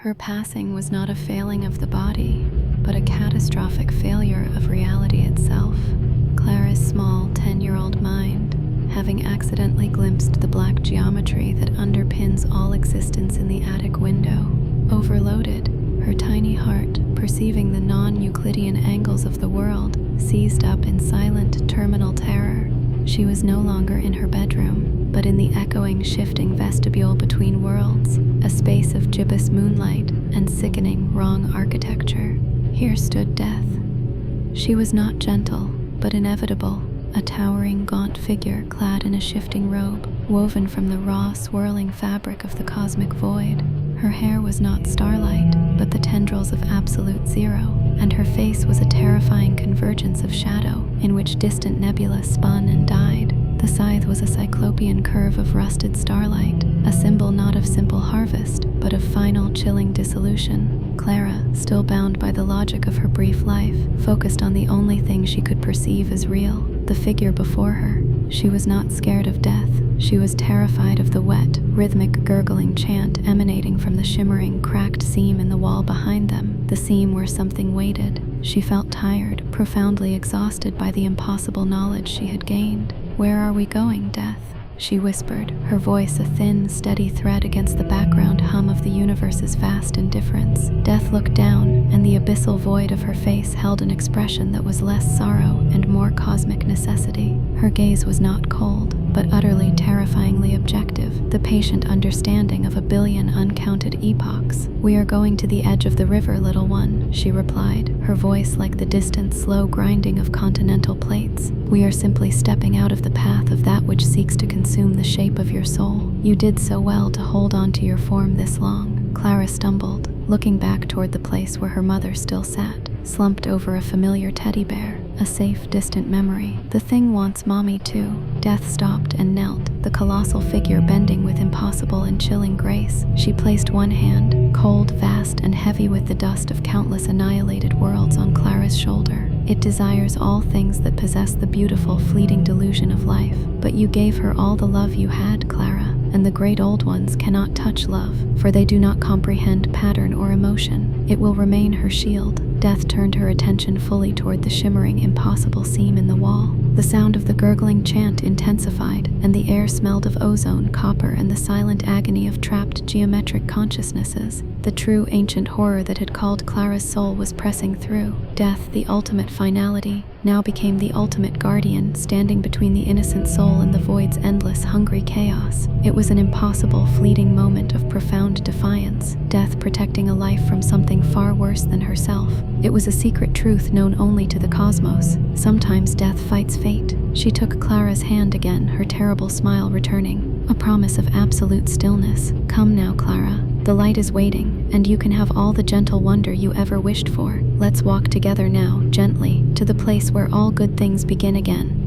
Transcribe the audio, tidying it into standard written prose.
Her passing was not a failing of the body, but a catastrophic failure of reality itself. Clara's small 10-year-old mind, having accidentally glimpsed the black geometry that underpins all existence in the attic window, overloaded, her tiny heart, perceiving the non-Euclidean angles of the world, seized up in silent terminal terror. She was no longer in her bedroom, but in the echoing, shifting vestibule between worlds, a space of gibbous moonlight and sickening, wrong architecture. Here stood death. She was not gentle, but inevitable, a towering, gaunt figure clad in a shifting robe, woven from the raw, swirling fabric of the cosmic void. Her hair was not starlight, but the tendrils of absolute zero, and her face was a terrifying convergence of shadow in which distant nebulas spun and died. The scythe was a cyclopean curve of rusted starlight, a symbol not of simple harvest, but of final, chilling dissolution. Clara, still bound by the logic of her brief life, focused on the only thing she could perceive as real, the figure before her. She was not scared of death. She was terrified of the wet, rhythmic, gurgling chant emanating from the shimmering, cracked seam in the wall behind them, the seam where something waited. She felt tired, profoundly exhausted by the impossible knowledge she had gained. "Where are we going, Death?" she whispered, her voice a thin, steady thread against the background hum of the universe's vast indifference. Death looked down, and the abyssal void of her face held an expression that was less sorrow and more cosmic necessity. Her gaze was not cold, but utterly terrifyingly objective, the patient understanding of a billion uncounted epochs. "We are going to the edge of the river, little one," she replied, her voice like the distant, slow grinding of continental plates. "We are simply stepping out of the path of that which seeks to consume the shape of your soul. You did so well to hold on to your form this long." Clara stumbled, looking back toward the place where her mother still sat, slumped over a familiar teddy bear, a safe, distant memory. "The thing wants mommy too." Death stopped and knelt, the colossal figure bending with impossible and chilling grace. She placed one hand, cold, vast, and heavy with the dust of countless annihilated worlds, on Clara's shoulder. "It desires all things that possess the beautiful, fleeting delusion of life. But you gave her all the love you had, Clara, and the great old ones cannot touch love, for they do not comprehend pattern or emotion. It will remain her shield." Death turned her attention fully toward the shimmering, impossible seam in the wall. The sound of the gurgling chant intensified, and the air smelled of ozone, copper, and the silent agony of trapped geometric consciousnesses. The true ancient horror that had called Clara's soul was pressing through. Death, the ultimate finality, now became the ultimate guardian, standing between the innocent soul and the void's endless, hungry chaos. It was an impossible, fleeting moment of profound defiance, death protecting a life from something far worse than herself. It was a secret truth known only to the cosmos. Sometimes death fights fate. She took Clara's hand again, her terrible smile returning, a promise of absolute stillness. "Come now, Clara. The light is waiting, and you can have all the gentle wonder you ever wished for. Let's walk together now, gently, to the place where all good things begin again."